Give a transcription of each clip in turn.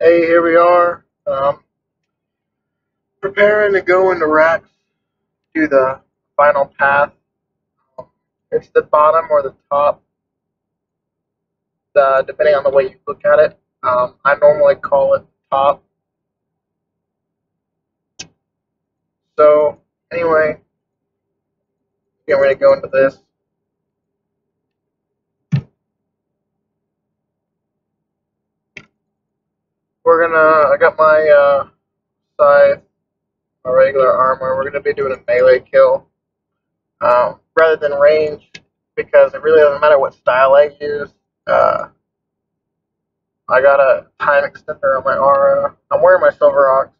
Hey, here we are, preparing to go into Rax, do the final path. Um, it's the bottom or the top, depending on the way you look at it. I normally call it top. So, anyway, getting ready to go into this. I got my scythe, my regular armor. We're gonna be doing a melee kill, rather than range, because it really doesn't matter what style I use. Uh, I got a time extender on my aura. I'm wearing my silver ox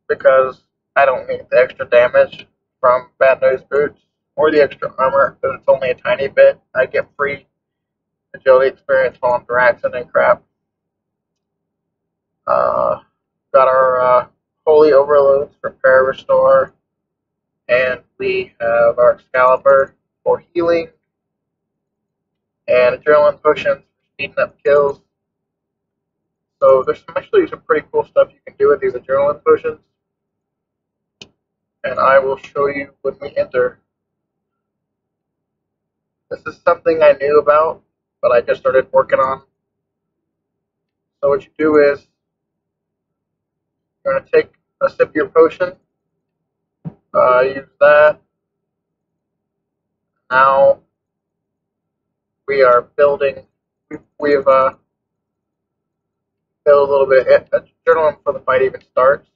because I don't need the extra damage from bad nose boots or the extra armor because it's only a tiny bit. I get free agility experience while I'm harassing and crap. Uh, got our holy overloads for para restore, and we have our Excalibur for healing, and adrenaline potions for speeding up kills. So there's actually some pretty cool stuff you can do with these adrenaline potions, and I will show you when we enter. This is something I knew about, but I just started working on. So what you do is you're going to take a sip of your potion, use that. Now we are building. We've built a little bit of adrenaline before the fight even starts.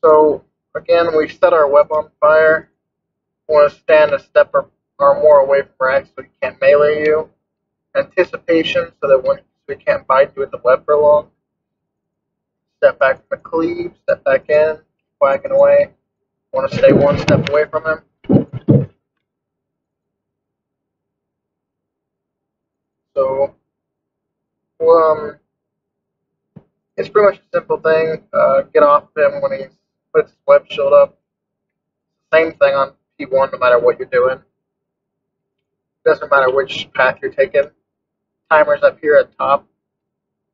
So again, we set our web on fire. We want to stand a step or more away from Rax so he can't melee you. Anticipation so that when we can't bite you with the web for long. Step back from the cleave, step back in, whacking away. Want to stay one step away from him. So, um, it's pretty much a simple thing. Get off him when he puts his web shield up. Same thing on P1 no matter what you're doing. Doesn't matter which path you're taking. Timer's up here at top.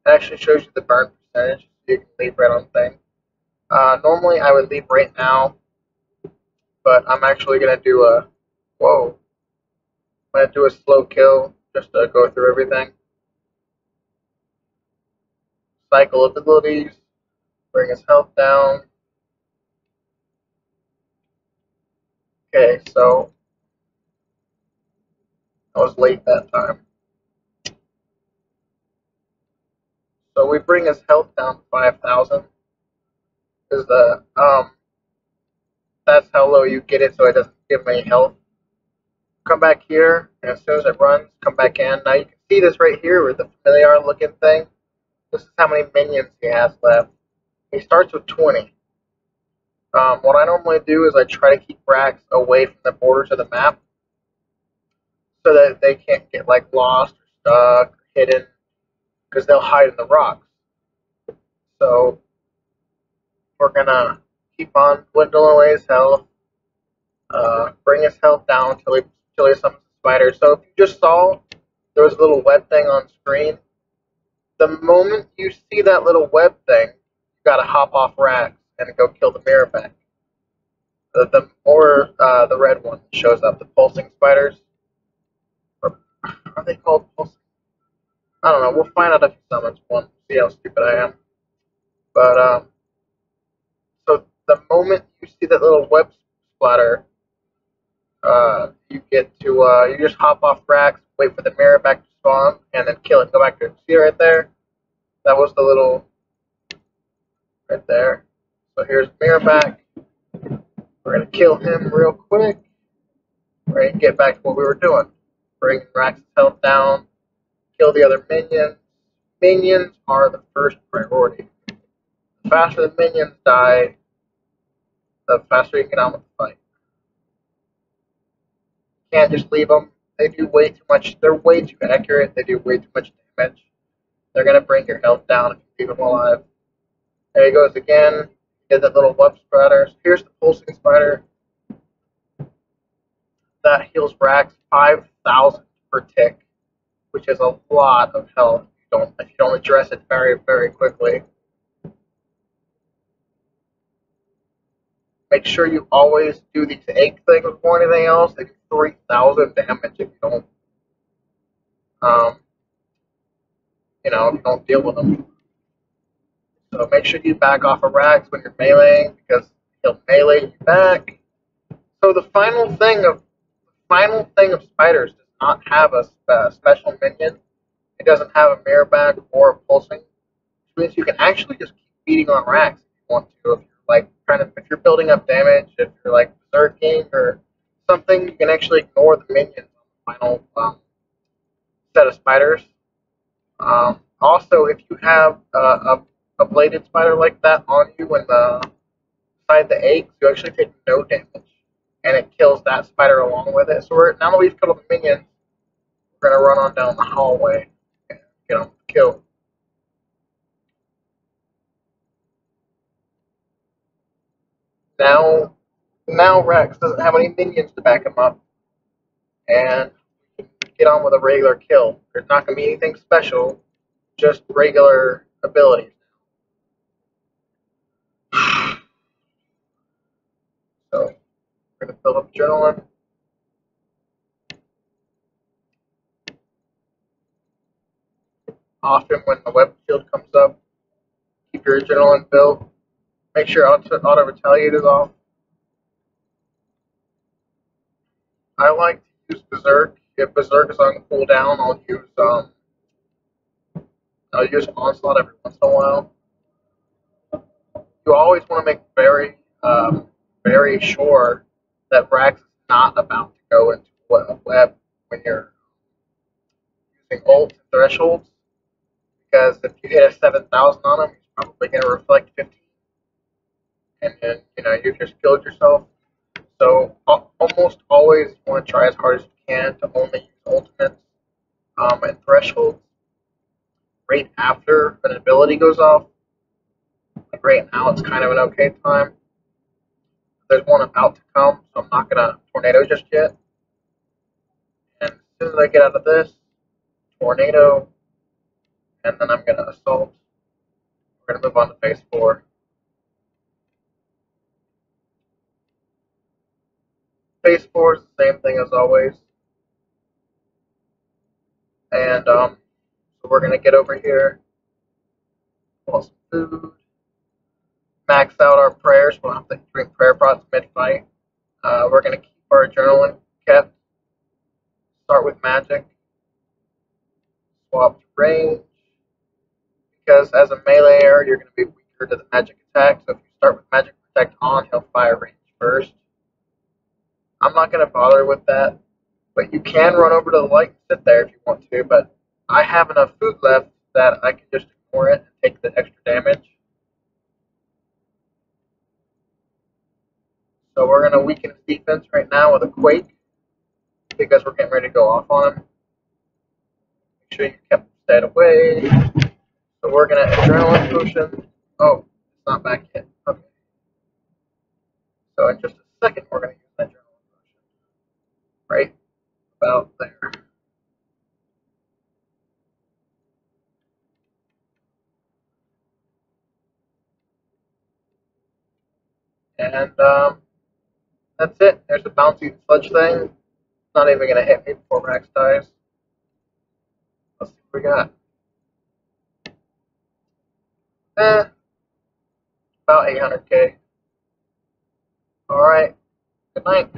It actually shows you the burn percentage, so you can leave right on thing. Normally I would leave right now, but I'm actually going to do a, whoa, I'm going to do a slow kill just to go through everything. Cycle of abilities, bring his health down. Okay, so I was late that time. So we bring his health down to 5,000. Is the that's how low you get it, so it doesn't give me health. Come back here, and as soon as it runs, come back in. Now you can see this right here with the familiar looking thing. This is how many minions he has left. He starts with 20. What I normally do is I try to keep Rax away from the borders of the map so that they can't get like lost or stuck or hidden because they'll hide in the rocks. So we're gonna keep on dwindling away his health, bring his health down until he summons the spider. So if you just saw there was a little web thing on screen, the moment you see that little web thing, you gotta hop off Rax and go kill the mirror back. The red one shows up, the pulsing spiders. Or are they called pulsing? I don't know. We'll find out if he summons one. See how stupid I am. But so the moment you see that little web splatter, you get to you just hop off Rax, wait for the mirror back to spawn, and then kill it. Go back to it. See right there? That was the little right there. So here's mirror back. We're gonna kill him real quick. We're gonna get back to what we were doing. Bring Rax's health down. Kill the other minions. Minions are the first priority. The faster the minions die, the faster you can get on with the fight. You can't just leave them. They do way too much. They're way too accurate. They do way too much damage. They're going to bring your health down if you leave them alive. There he goes again. Get that little web spider. Here's the pulsing spider. That heals Rax 5,000 per tick, which is a lot of health if you don't address it very, very quickly. Make sure you always do these egg things before anything else. They do 3,000 damage if you don't, um, if you don't deal with them. So make sure you back off of Rax when you're meleeing because he'll melee you back. So the final thing of spiders does not have a special minion. It doesn't have a mirror back or a pulsing, which means you can actually just keep beating on Rax if you want to. If you're if you're building up damage, if you're like berserking or something, you can actually ignore the minions on the final set of spiders. Also, if you have a bladed spider like that on you inside the eggs, you actually take no damage, and it kills that spider along with it. So now that we've killed the minions, we're gonna run on down the hallway and get on the kill. Now Rex doesn't have any minions to back him up, and we can get on with a regular kill. There's not gonna be anything special, just regular abilities. So we're gonna build up adrenaline. Often when the web shield comes up, keep your adrenaline built. Make sure auto retaliate is off. I like to use Berserk. If Berserk is on cooldown, I'll use Onslaught every once in a while. You always want to make very sure that Rax is not about to go into a web when you're using ult and thresholds, because if you hit a 7,000 on him, he's probably going to reflect 15, and then you just killed yourself. So almost always you want to try as hard as you can to only use ultimates and thresholds right after an ability goes off. Like right now, it's kind of an okay time. There's one about to come, so I'm not gonna tornado just yet. And as soon as I get out of this, tornado, and then I'm gonna assault. We're gonna move on to phase 4. Phase 4 is the same thing as always. And so we're gonna get over here, pull some food, max out our prayers. We don't have to drink prayer pots mid-fight. We're gonna keep our adrenaline kept. Start with magic. Swap to range. Because as a meleeer, you're gonna be weaker to the magic attack. So if you start with magic protect on, he'll fire range first. I'm not gonna bother with that, but you can run over to the light and sit there if you want to. But I have enough food left that I can just ignore it and take the extra damage. So we're going to weaken his defense right now with a Quake because we're getting ready to go off on him. Make sure you kept him stayed away. So we're going to Adrenaline Potion. Oh, it's not back yet. Okay. So in just a second, we're going to use that Adrenaline Potion. Right about there. And that's it. There's a bouncy sludge thing. It's not even going to hit me before Rax dies. Let's see what we got. About 800k. Alright. Good night.